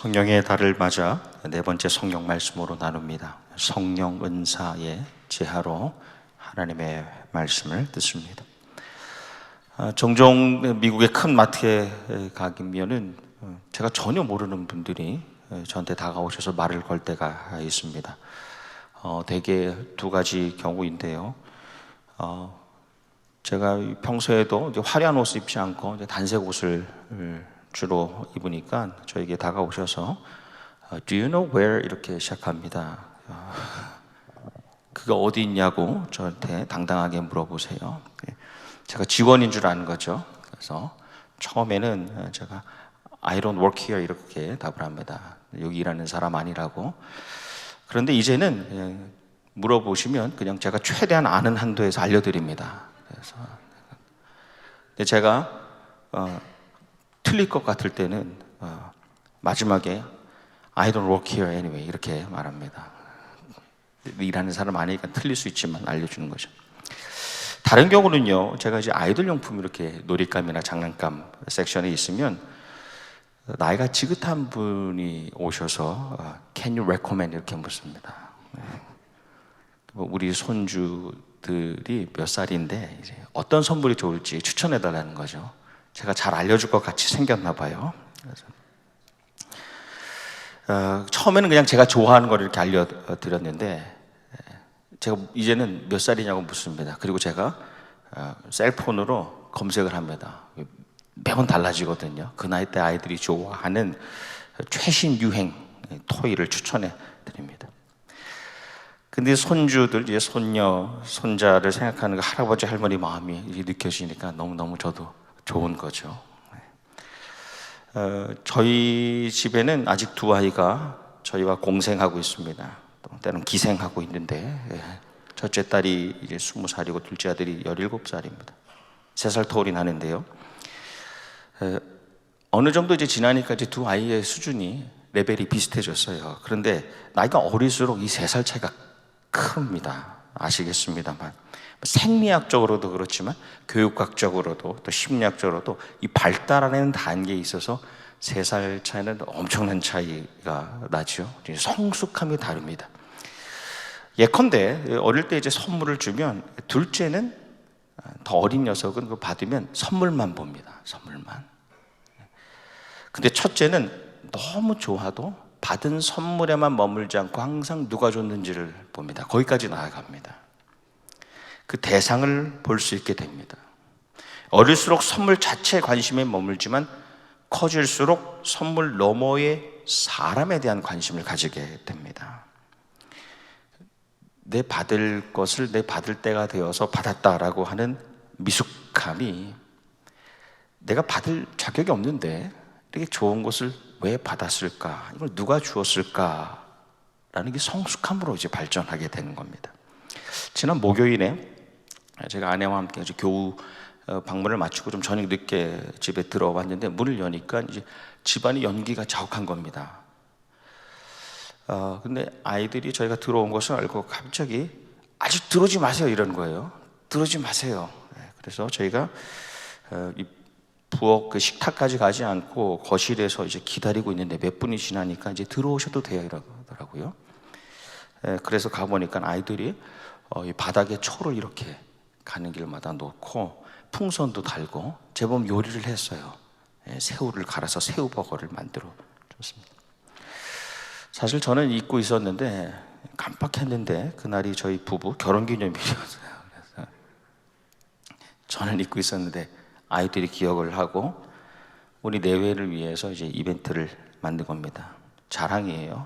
성령의 달을 맞아 네 번째 성령 말씀으로 나눕니다. 성령 은사의 제하로 하나님의 말씀을 듣습니다. 종종 미국의 큰 마트에 가면은 제가 전혀 모르는 분들이 저한테 다가오셔서 말을 걸 때가 있습니다. 대개 두 가지 경우인데요. 제가 평소에도 이제 화려한 옷을 입지 않고 이제 단색 옷을 주로 입으니까 저에게 다가오셔서 Do you know where? 이렇게 시작합니다. 그가 어디 있냐고 저한테 당당하게 물어보세요. 제가 직원인 줄 아는 거죠. 그래서 처음에는 제가 I don't work here 이렇게 답을 합니다. 여기 일하는 사람 아니라고. 그런데 이제는 물어보시면 그냥 제가 최대한 아는 한도에서 알려드립니다. 그래서 근데 제가 틀릴 것 같을 때는 마지막에 I don't work here anyway 이렇게 말합니다. 일하는 사람 아니니까 틀릴 수 있지만 알려주는 거죠. 다른 경우는요, 제가 이제 아이들 용품 이렇게 놀잇감이나 장난감 섹션에 있으면 나이가 지긋한 분이 오셔서 Can you recommend 이렇게 묻습니다. 우리 손주들이 몇 살인데 이제 어떤 선물이 좋을지 추천해 달라는 거죠. 제가 잘 알려줄 것 같이 생겼나 봐요. 그래서 처음에는 그냥 제가 좋아하는 걸 이렇게 알려드렸는데 제가 이제는 몇 살이냐고 묻습니다. 그리고 제가 셀폰으로 검색을 합니다. 매번 달라지거든요. 그 나이 때 아이들이 좋아하는 최신 유행 토이를 추천해 드립니다. 근데 손주들, 이제 손녀, 손자를 생각하는 그 할아버지 할머니 마음이 느껴지니까 너무너무 저도 좋은 거죠. 저희 집에는 아직 두 아이가 저희와 공생하고 있습니다. 때는 기생하고 있는데 첫째 딸이 이제 20살이고 둘째 아들이 17살입니다. 3살 터울이 나는데요. 어느 정도 이제 지나니까 이제 두 아이의 수준이 레벨이 비슷해졌어요. 그런데 나이가 어릴수록 이 3살 차이가 큽니다. 아시겠습니다만 생리학적으로도 그렇지만 교육학적으로도 또 심리학적으로도 이 발달하는 단계에 있어서 3살 차이는 엄청난 차이가 나죠. 성숙함이 다릅니다. 예컨대 어릴 때 이제 선물을 주면 둘째는 더 어린 녀석은 그거 받으면 선물만 봅니다. 선물만. 근데 첫째는 너무 좋아도 받은 선물에만 머물지 않고 항상 누가 줬는지를 봅니다. 거기까지 나아갑니다. 그 대상을 볼 수 있게 됩니다. 어릴수록 선물 자체에 관심에 머물지만 커질수록 선물 너머의 사람에 대한 관심을 가지게 됩니다. 내 받을 것을 내 받을 때가 되어서 받았다라고 하는 미숙함이 내가 받을 자격이 없는데 이렇게 좋은 것을 왜 받았을까? 이걸 누가 주었을까? 라는 게 성숙함으로 이제 발전하게 되는 겁니다. 지난 목요일에 제가 아내와 함께 이제 교우 방문을 마치고 좀 저녁 늦게 집에 들어왔는데 문을 여니까 이제 집안이 연기가 자욱한 겁니다. 근데 아이들이 저희가 들어온 것을 알고 갑자기 아직 들어오지 마세요 이러는 거예요. 들어오지 마세요. 그래서 저희가 이 부엌 그 식탁까지 가지 않고 거실에서 이제 기다리고 있는데 몇 분이 지나니까 이제 들어오셔도 돼요 이러더라고요. 그래서 가보니까 아이들이 이 바닥에 초를 이렇게 가는 길마다 놓고 풍선도 달고 제법 요리를 했어요. 새우를 갈아서 새우버거를 만들어 줬습니다. 사실 저는 잊고 있었는데 깜빡했는데 그날이 저희 부부 결혼기념일이었어요. 그래서 저는 잊고 있었는데 아이들이 기억을 하고 우리 내외를 위해서 이제 이벤트를 만든 겁니다. 자랑이에요.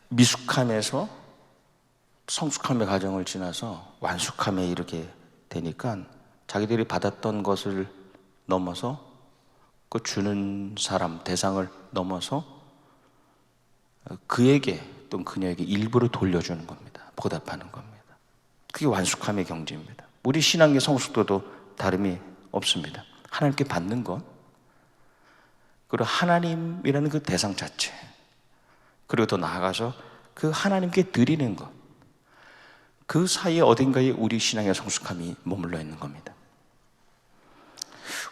미숙함에서 성숙함의 과정을 지나서 완숙함에 이르게 되니까 자기들이 받았던 것을 넘어서 그 주는 사람, 대상을 넘어서 그에게 또는 그녀에게 일부를 돌려주는 겁니다. 보답하는 겁니다. 그게 완숙함의 경지입니다. 우리 신앙의 성숙도도 다름이 없습니다. 하나님께 받는 것, 그리고 하나님이라는 그 대상 자체, 그리고 더 나아가서 그 하나님께 드리는 것, 그 사이에 어딘가에 우리 신앙의 성숙함이 머물러 있는 겁니다.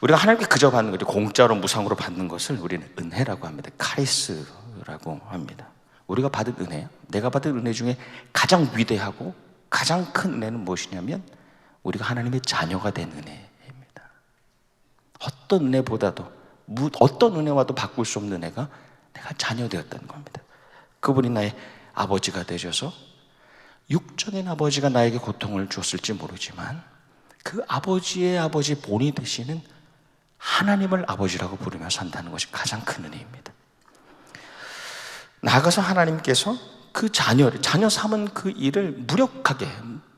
우리가 하나님께 그저 받는 거죠. 공짜로 무상으로 받는 것을 우리는 은혜라고 합니다. 카리스라고 합니다. 우리가 받은 은혜, 내가 받은 은혜 중에 가장 위대하고 가장 큰 은혜는 무엇이냐면 우리가 하나님의 자녀가 된 은혜입니다. 어떤 은혜보다도, 어떤 은혜와도 바꿀 수 없는 은혜가 내가 자녀 되었다는 겁니다. 그분이 나의 아버지가 되셔서 육적인 아버지가 나에게 고통을 주었을지 모르지만 그 아버지의 아버지 본이 되시는 하나님을 아버지라고 부르며 산다는 것이 가장 큰 은혜입니다. 나아가서 하나님께서 그 자녀 삼은 그 일을 무력하게,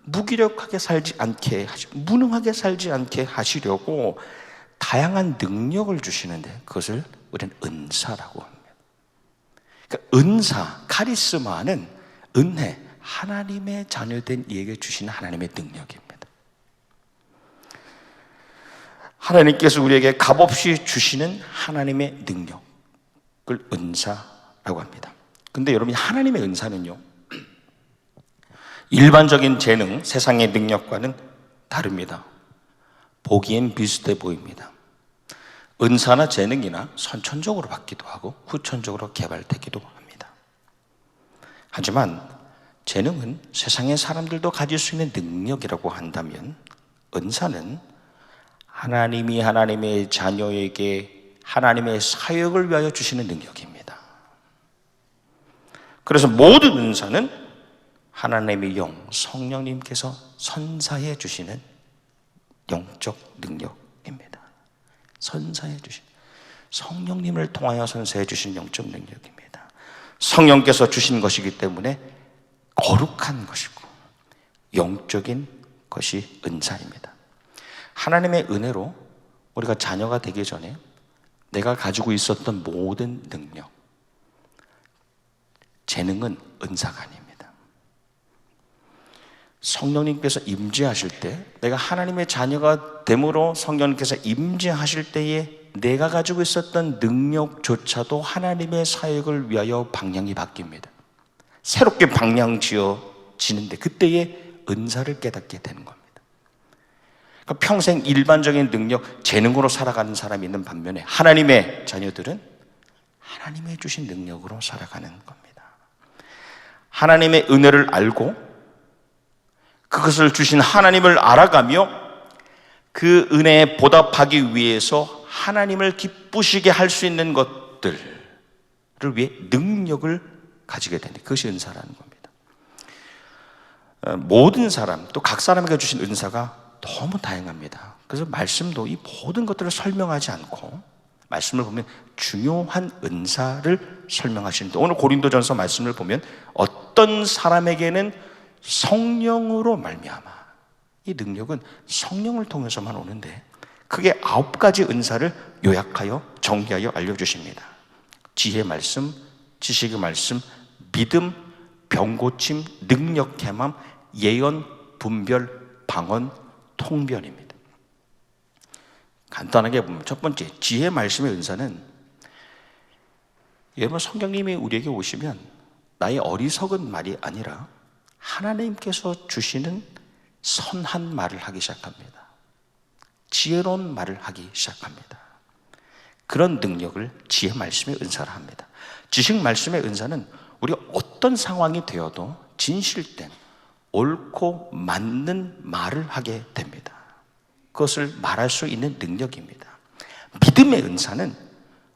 무기력하게 살지 않게 무능하게 살지 않게 하시려고 다양한 능력을 주시는데 그것을 우리는 은사라고 합니다. 그러니까 은사, 카리스마는 은혜, 하나님의 자녀된 이에게 주시는 하나님의 능력입니다. 하나님께서 우리에게 값없이 주시는 하나님의 능력을 은사라고 합니다. 근데 여러분, 하나님의 은사는요, 일반적인 재능, 세상의 능력과는 다릅니다. 보기엔 비슷해 보입니다. 은사나 재능이나 선천적으로 받기도 하고 후천적으로 개발되기도 합니다. 하지만 재능은 세상의 사람들도 가질 수 있는 능력이라고 한다면 은사는 하나님이 하나님의 자녀에게 하나님의 사역을 위하여 주시는 능력입니다. 그래서 모든 은사는 하나님의 영, 성령님께서 선사해 주시는 영적 능력입니다. 선사해 주신, 성령님을 통하여 선사해 주신 영적 능력입니다. 성령께서 주신 것이기 때문에 거룩한 것이고 영적인 것이 은사입니다. 하나님의 은혜로 우리가 자녀가 되기 전에 내가 가지고 있었던 모든 능력, 재능은 은사가 아닙니다. 성령님께서 임재하실 때, 내가 하나님의 자녀가 됨으로 성령님께서 임재하실 때에 내가 가지고 있었던 능력조차도 하나님의 사역을 위하여 방향이 바뀝니다. 새롭게 방향 지어지는데 그때에 은사를 깨닫게 되는 겁니다. 그러니까 평생 일반적인 능력, 재능으로 살아가는 사람이 있는 반면에 하나님의 자녀들은 하나님의 주신 능력으로 살아가는 겁니다. 하나님의 은혜를 알고 그것을 주신 하나님을 알아가며 그 은혜에 보답하기 위해서 하나님을 기쁘시게 할 수 있는 것들을 위해 능력을 가지게 되는, 그것이 은사라는 겁니다. 모든 사람, 또 각 사람에게 주신 은사가 너무 다양합니다. 그래서 말씀도 이 모든 것들을 설명하지 않고 말씀을 보면 중요한 은사를 설명하시는데, 오늘 고린도전서 말씀을 보면 어떤 사람에게는 성령으로 말미암아, 이 능력은 성령을 통해서만 오는데 크게 9가지 은사를 요약하여 정리하여 알려주십니다. 지혜 말씀, 지식의 말씀, 믿음, 병고침, 능력 행함, 예언, 분별, 방언, 통변입니다. 간단하게 보면 첫 번째, 지혜 말씀의 은사는, 여러분 성령님이 우리에게 오시면 나의 어리석은 말이 아니라 하나님께서 주시는 선한 말을 하기 시작합니다. 지혜로운 말을 하기 시작합니다. 그런 능력을 지혜 말씀의 은사라 합니다. 지식 말씀의 은사는 우리가 어떤 상황이 되어도 진실된 옳고 맞는 말을 하게 됩니다. 그것을 말할 수 있는 능력입니다. 믿음의 은사는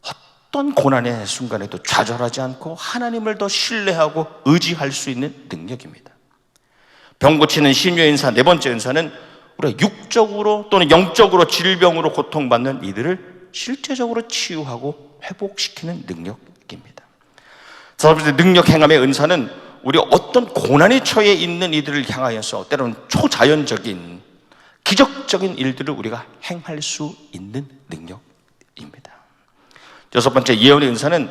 어떤 고난의 순간에도 좌절하지 않고 하나님을 더 신뢰하고 의지할 수 있는 능력입니다. 병 고치는 신유의 은사, 네 번째 은사는 우리가 육적으로 또는 영적으로 질병으로 고통받는 이들을 실제적으로 치유하고 회복시키는 능력입니다. 다섯 번째, 능력 행함의 은사는 우리가 어떤 고난에 처해 있는 이들을 향하여서 때로는 초자연적인 기적적인 일들을 우리가 행할 수 있는 능력입니다. 여섯 번째, 예언의 은사는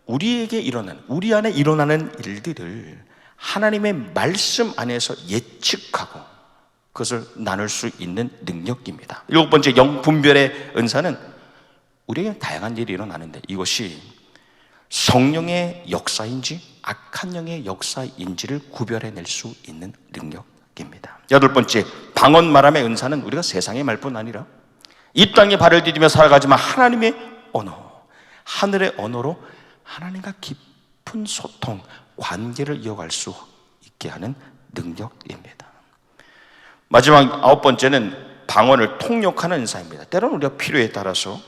우리에게 일어나는, 우리 안에 일어나는 일들을 하나님의 말씀 안에서 예측하고 그것을 나눌 수 있는 능력입니다. 일곱 번째, 영분별의 은사는 우리에게 다양한 일이 일어나는데 이것이 성령의 역사인지 악한 영의 역사인지를 구별해낼 수 있는 능력입니다. 여덟 번째, 방언 말함의 은사는 우리가 세상의 말뿐 아니라 이 땅에 발을 디디며 살아가지만 하나님의 언어, 하늘의 언어로 하나님과 깊은 소통, 관계를 이어갈 수 있게 하는 능력입니다. 마지막 9번째는 방언을 통역하는 은사입니다. 때로는 우리가 필요에 따라서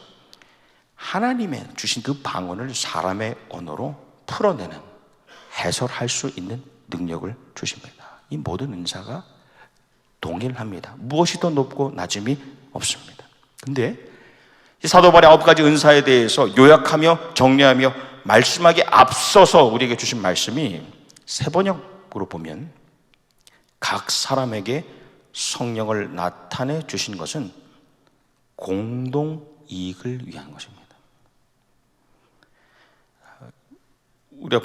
하나님의 주신 그 방언을 사람의 언어로 풀어내는, 해설할 수 있는 능력을 주십니다. 이 모든 은사가 동일합니다. 무엇이 더 높고 낮음이 없습니다. 근데 이 사도 바울의 9가지 은사에 대해서 요약하며 정리하며 말씀하기에 앞서서 우리에게 주신 말씀이 세번역으로 보면 각 사람에게 성령을 나타내 주신 것은 공동 이익을 위한 것입니다. 우리가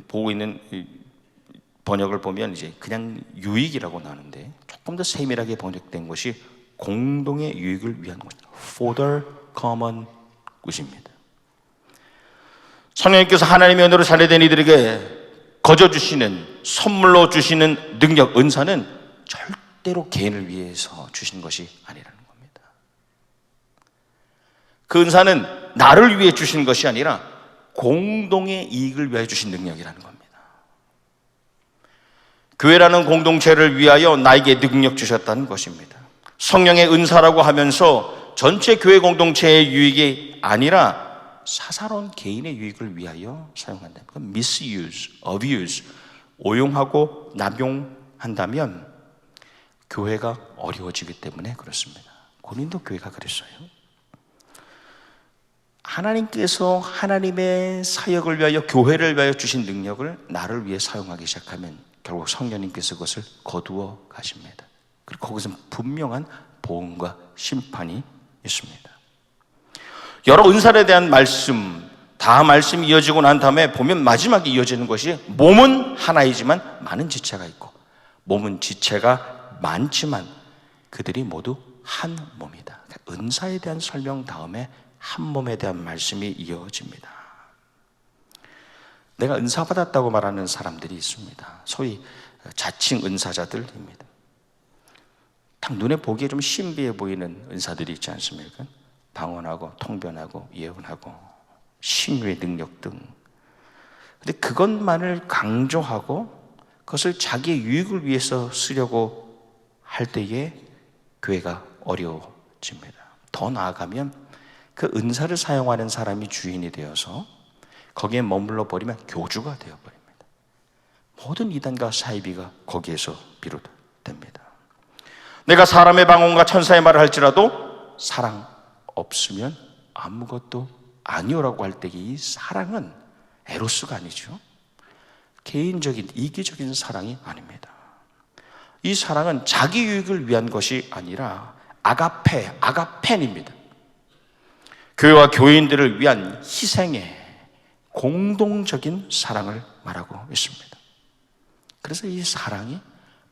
보고 있는 번역을 보면 이제 그냥 유익이라고 나오는데 조금 더 세밀하게 번역된 것이 공동의 유익을 위한 것입니다. For the common good입니다. 성령님께서 하나님의 은혜로 자녀된 이들에게 거저 주시는, 선물로 주시는 능력, 은사는 절대로 개인을 위해서 주신 것이 아니라는 겁니다. 그 은사는 나를 위해 주신 것이 아니라 공동의 이익을 위하여 주신 능력이라는 겁니다. 교회라는 공동체를 위하여 나에게 능력 주셨다는 것입니다. 성령의 은사라고 하면서 전체 교회 공동체의 유익이 아니라 사사로운 개인의 유익을 위하여 사용한다. misuse, abuse, 오용하고 남용한다면 교회가 어려워지기 때문에 그렇습니다. 고린도 교회가 그랬어요. 하나님께서 하나님의 사역을 위하여, 교회를 위하여 주신 능력을 나를 위해 사용하기 시작하면 결국 성령님께서 그것을 거두어 가십니다. 그리고 거기서 분명한 보응과 심판이 있습니다. 여러 은사에 대한 말씀, 다 말씀이 이어지고 난 다음에 보면 마지막에 이어지는 것이 몸은 하나이지만 많은 지체가 있고, 몸은 지체가 많지만 그들이 모두 한 몸이다. 은사에 대한 설명 다음에 한 몸에 대한 말씀이 이어집니다. 내가 은사 받았다고 말하는 사람들이 있습니다. 소위 자칭 은사자들입니다. 딱 눈에 보기에 좀 신비해 보이는 은사들이 있지 않습니까? 방언하고 통변하고 예언하고 신유의 능력 등. 근데 그것만을 강조하고 그것을 자기의 유익을 위해서 쓰려고 할 때에 교회가 어려워집니다. 더 나아가면 그 은사를 사용하는 사람이 주인이 되어서 거기에 머물러 버리면 교주가 되어버립니다. 모든 이단과 사이비가 거기에서 비롯됩니다. 내가 사람의 방언과 천사의 말을 할지라도 사랑 없으면 아무것도 아니오라고 할 때 이 사랑은 에로스가 아니죠. 개인적인 이기적인 사랑이 아닙니다. 이 사랑은 자기 유익을 위한 것이 아니라 아가펜입니다. 교회와 교인들을 위한 희생의 공동적인 사랑을 말하고 있습니다. 그래서 이 사랑이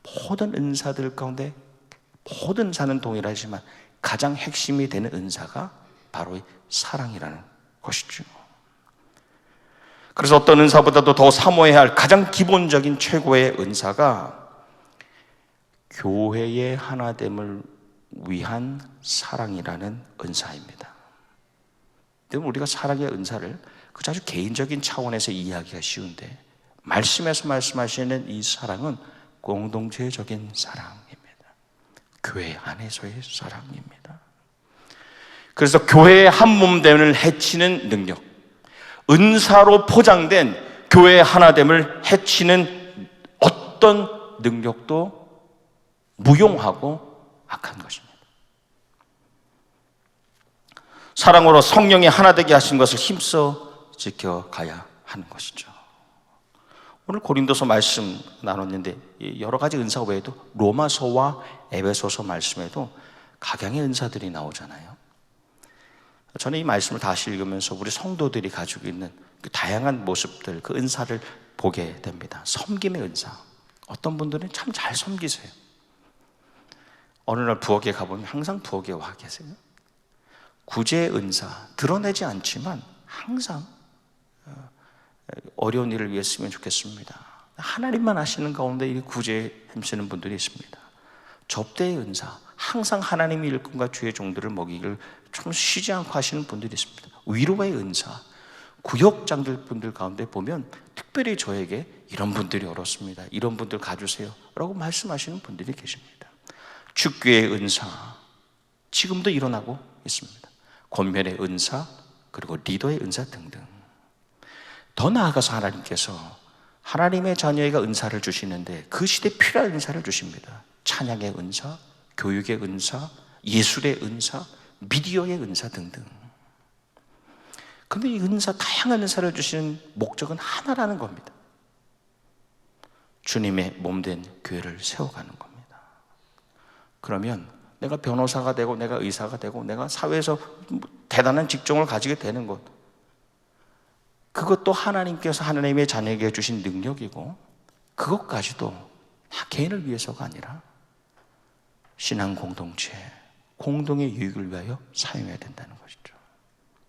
모든 은사들 가운데, 모든 은사는 동일하지만 가장 핵심이 되는 은사가 바로 이 사랑이라는 것이죠. 그래서 어떤 은사보다도 더 사모해야 할 가장 기본적인 최고의 은사가 교회의 하나됨을 위한 사랑이라는 은사입니다. 여러분, 우리가 사랑의 은사를 그 아주 개인적인 차원에서 이해하기가 쉬운데 말씀에서 말씀하시는 이 사랑은 공동체적인 사랑입니다. 교회 안에서의 사랑입니다. 그래서 교회의 한 몸됨을 해치는 능력, 은사로 포장된 교회의 하나됨을 해치는 어떤 능력도 무용하고 악한 것입니다. 사랑으로 성령이 하나 되게 하신 것을 힘써 지켜가야 하는 것이죠. 오늘 고린도서 말씀 나눴는데 여러 가지 은사 외에도 로마서와 에베소서 말씀에도 각양의 은사들이 나오잖아요. 저는 이 말씀을 다시 읽으면서 우리 성도들이 가지고 있는 그 다양한 모습들, 그 은사를 보게 됩니다. 섬김의 은사. 어떤 분들은 참 잘 섬기세요. 어느 날 부엌에 가보면 항상 부엌에 와 계세요. 구제의 은사, 드러내지 않지만 항상 어려운 일을 위해 쓰면 좋겠습니다. 하나님만 아시는 가운데 이 구제에 힘쓰는 분들이 있습니다. 접대의 은사, 항상 하나님의 일꾼과 주의 종들을 먹이기를 좀 쉬지 않고 하시는 분들이 있습니다. 위로의 은사, 구역장들 분들 가운데 보면 특별히 저에게 이런 분들이 어렵습니다, 이런 분들 가주세요 라고 말씀하시는 분들이 계십니다. 축교의 은사, 지금도 일어나고 있습니다. 권면의 은사, 그리고 리더의 은사 등등. 더 나아가서 하나님께서 하나님의 자녀에게 은사를 주시는데 그 시대에 필요한 은사를 주십니다. 찬양의 은사, 교육의 은사, 예술의 은사, 미디어의 은사 등등. 그런데 이 은사, 다양한 은사를 주시는 목적은 하나라는 겁니다. 주님의 몸된 교회를 세워가는 겁니다. 그러면 내가 변호사가 되고 내가 의사가 되고 내가 사회에서 대단한 직종을 가지게 되는 것, 그것도 하나님께서 하나님의 자녀에게 주신 능력이고, 그것까지도 다 개인을 위해서가 아니라 신앙 공동체, 공동의 유익을 위하여 사용해야 된다는 것이죠.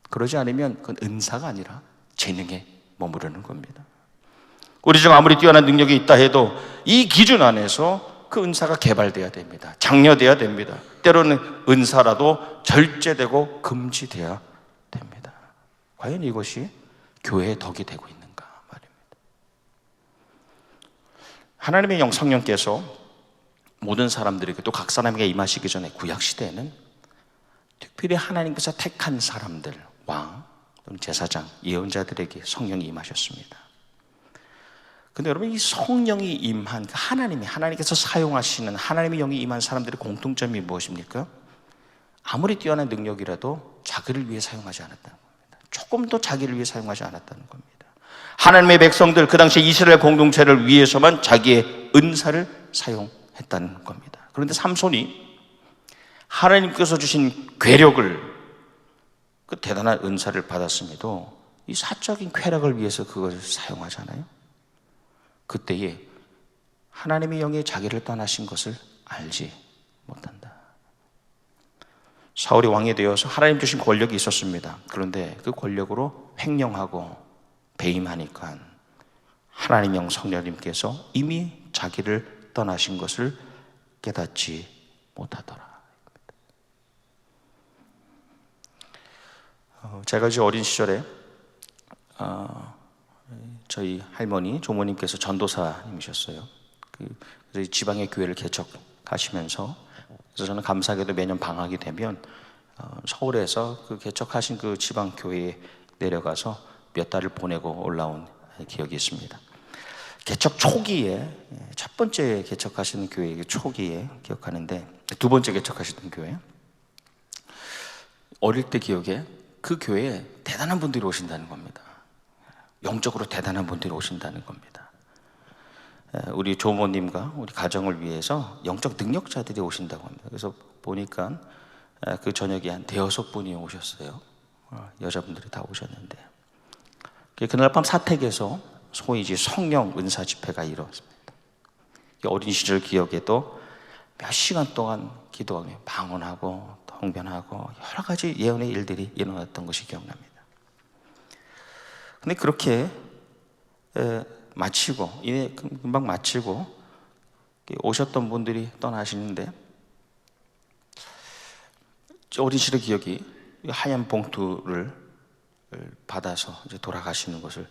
그러지 않으면 그건 은사가 아니라 재능에 머무르는 겁니다. 우리 중 아무리 뛰어난 능력이 있다 해도 이 기준 안에서 그 은사가 개발돼야 됩니다. 장려돼야 됩니다. 때로는 은사라도 절제되고 금지돼야 됩니다. 과연 이것이 교회의 덕이 되고 있는가 말입니다. 하나님의 성령께서 모든 사람들에게, 또 각 사람에게 임하시기 전에 구약시대에는 특별히 하나님께서 택한 사람들, 왕 또는 제사장, 예언자들에게 성령이 임하셨습니다. 근데 여러분, 이 성령이 임한 하나님께서 사용하시는 하나님의 영이 임한 사람들의 공통점이 무엇입니까? 아무리 뛰어난 능력이라도 자기를 위해 사용하지 않았다는 겁니다. 조금도 자기를 위해 사용하지 않았다는 겁니다. 하나님의 백성들, 그 당시 이스라엘 공동체를 위해서만 자기의 은사를 사용했다는 겁니다. 그런데 삼손이 하나님께서 주신 괴력을, 그 대단한 은사를 받았음에도 이 사적인 쾌락을 위해서 그것을 사용하잖아요. 그때에 하나님의 영이 자기를 떠나신 것을 알지 못한다. 사울이 왕이 되어서 하나님 주신 권력이 있었습니다. 그런데 그 권력으로 횡령하고 배임하니까 하나님 영 성령님께서 이미 자기를 떠나신 것을 깨닫지 못하더라. 제가 이제 어린 시절에 저희 할머니, 조모님께서 전도사님이셨어요. 그래서 지방의 교회를 개척하시면서, 그래서 저는 감사하게도 매년 방학이 되면 서울에서 그 개척하신 그 지방 교회에 내려가서 몇 달을 보내고 올라온 기억이 있습니다. 개척 초기에, 첫 번째 개척하시는 교회 초기에 기억하는데, 두 번째 개척하시던 교회, 어릴 때 기억에 그 교회에 대단한 분들이 오신다는 겁니다. 영적으로 대단한 분들이 오신다는 겁니다. 우리 조모님과 우리 가정을 위해서 영적 능력자들이 오신다고 합니다. 그래서 보니까 그 저녁에 한 5분이 오셨어요. 여자분들이 다 오셨는데, 그날 밤 사택에서 소위 이제 성령 은사 집회가 이루어졌습니다. 어린 시절 기억에도 몇 시간 동안 기도하고 방언하고 통변하고 여러 가지 예언의 일들이 일어났던 것이 기억납니다. 근데 그렇게 마치고, 금방 마치고 오셨던 분들이 떠나시는데, 어린 시절 기억이 하얀 봉투를 받아서 이제 돌아가시는 것을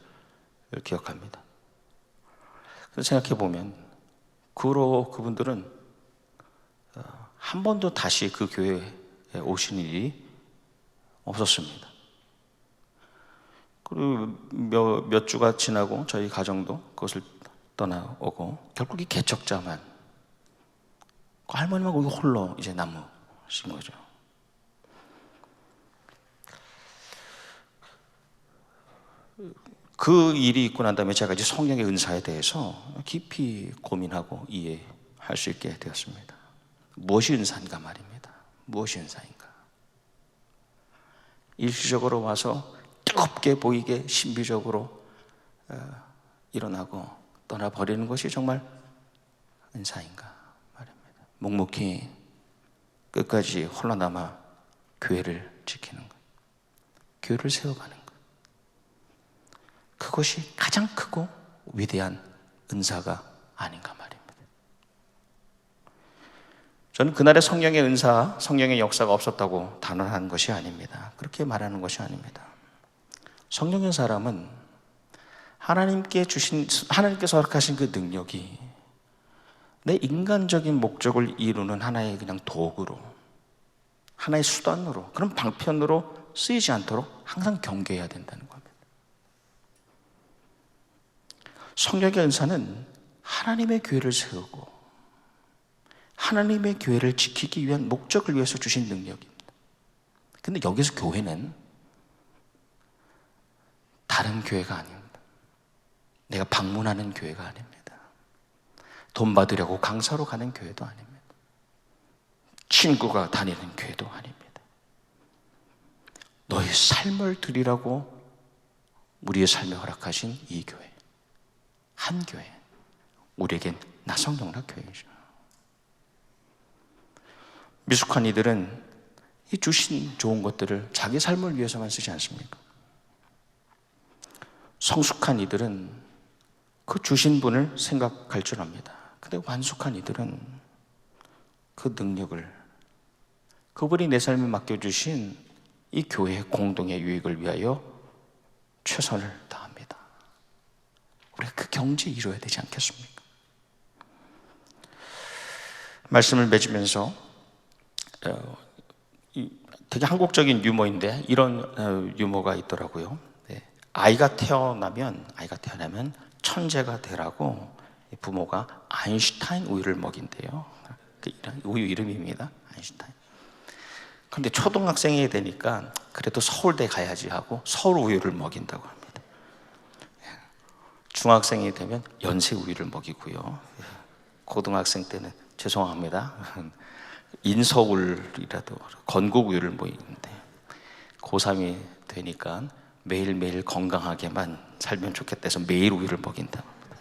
기억합니다. 그래서 생각해 보면 그 후로 그분들은 한 번도 다시 그 교회에 오신 일이 없었습니다. 그리고 몇 주가 지나고 저희 가정도 그것을 떠나오고, 결국 이 개척자만, 그 할머니만 거기 홀로 이제 남으신 거죠. 그 일이 있고 난 다음에 제가 이제 성령의 은사에 대해서 깊이 고민하고 이해할 수 있게 되었습니다. 무엇이 은사인가 말입니다. 무엇이 은사인가? 일시적으로 와서 뜨겁게 보이게 신비적으로 일어나고 떠나버리는 것이 정말 은사인가 말입니다. 묵묵히 끝까지 홀로 남아 교회를 지키는 것, 교회를 세워가는 것, 그것이 가장 크고 위대한 은사가 아닌가 말입니다. 저는 그날의 성령의 은사, 성령의 역사가 없었다고 단언하는 것이 아닙니다. 그렇게 말하는 것이 아닙니다. 성령의 사람은 하나님께서 허락하신 그 능력이 내 인간적인 목적을 이루는 하나의 그냥 도구로, 하나의 수단으로, 그런 방편으로 쓰이지 않도록 항상 경계해야 된다는 겁니다. 성령의 은사는 하나님의 교회를 세우고 하나님의 교회를 지키기 위한 목적을 위해서 주신 능력입니다. 근데 여기서 교회는 다른 교회가 아닙니다. 내가 방문하는 교회가 아닙니다. 돈 받으려고 강사로 가는 교회도 아닙니다. 친구가 다니는 교회도 아닙니다. 너의 삶을 드리라고 우리의 삶에 허락하신 이 교회, 한 교회, 우리에겐 나성경락교회이죠. 미숙한 이들은 이 주신 좋은 것들을 자기 삶을 위해서만 쓰지 않습니까? 성숙한 이들은 그 주신 분을 생각할 줄 압니다. 근데 완숙한 이들은 그 능력을 그분이 내 삶에 맡겨주신 이 교회의 공동의 유익을 위하여 최선을 다합니다. 우리가 그 경지에 이루어야 되지 않겠습니까? 말씀을 맺으면서 되게 한국적인 유머인데 이런 유머가 있더라고요. 아이가 태어나면 천재가 되라고 부모가 아인슈타인 우유를 먹인대요. 우유 이름입니다. 아인슈타인. 그런데 초등학생이 되니까 그래도 서울대 가야지 하고 서울 우유를 먹인다고 합니다. 중학생이 되면 연세 우유를 먹이고요. 고등학생 때는 죄송합니다. 인서울이라도 건국 우유를 먹이는데 고3이 되니까 매일매일 건강하게만 살면 좋겠다 해서 매일 우유를 먹인다고 합니다.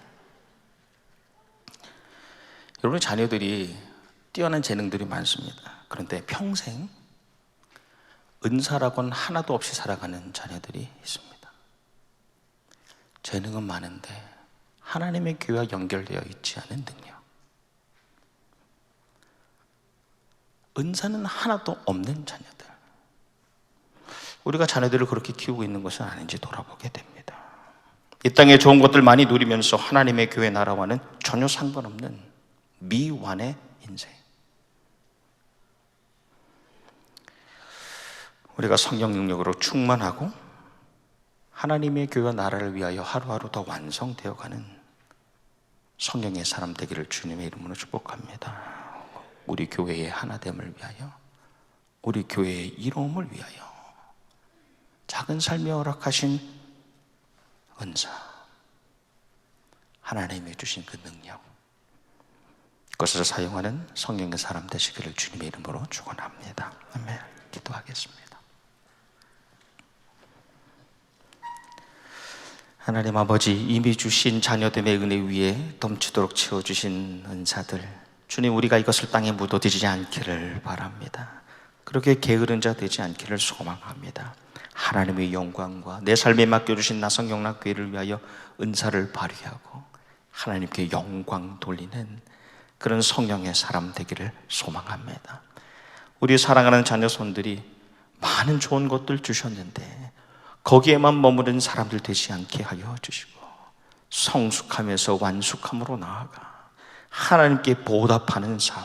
여러분의 자녀들이 뛰어난 재능들이 많습니다. 그런데 평생 은사라고는 하나도 없이 살아가는 자녀들이 있습니다. 재능은 많은데 하나님의 교회와 연결되어 있지 않은 능력, 은사는 하나도 없는 자녀들, 우리가 자녀들을 그렇게 키우고 있는 것은 아닌지 돌아보게 됩니다. 이 땅에 좋은 것들 많이 누리면서 하나님의 교회 나라와는 전혀 상관없는 미완의 인생. 우리가 성령 능력으로 충만하고 하나님의 교회와 나라를 위하여 하루하루 더 완성되어가는 성령의 사람 되기를 주님의 이름으로 축복합니다. 우리 교회의 하나됨을 위하여, 우리 교회의 이로움을 위하여 작은 삶에 허락하신 은사, 하나님이 주신 그 능력, 그것을 사용하는 성령의 사람 되시기를 주님의 이름으로 축원합니다. 아멘. 기도하겠습니다. 하나님 아버지, 이미 주신 자녀됨의 은혜 위에 넘치도록 채워주신 은사들, 주님, 우리가 이것을 땅에 묻어지지 않기를 바랍니다. 그렇게 게으른 자 되지 않기를 소망합니다. 하나님의 영광과 내 삶에 맡겨주신 나성경락교회를 위하여 은사를 발휘하고 하나님께 영광 돌리는 그런 성령의 사람 되기를 소망합니다. 우리 사랑하는 자녀 손들이 많은 좋은 것들 주셨는데 거기에만 머무른 사람들 되지 않게 하여 주시고 성숙하면서 완숙함으로 나아가 하나님께 보답하는 삶,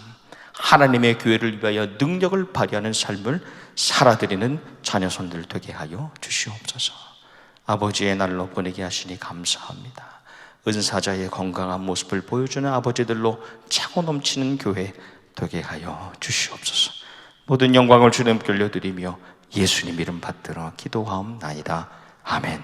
하나님의 교회를 위하여 능력을 발휘하는 삶을 살아드리는 자녀손들 되게 하여 주시옵소서. 아버지의 날로 보내게 하시니 감사합니다. 은사자의 건강한 모습을 보여주는 아버지들로 차고 넘치는 교회 되게 하여 주시옵소서. 모든 영광을 주님께 올려드리며 예수님 이름 받들어 기도하옵나이다. 아멘.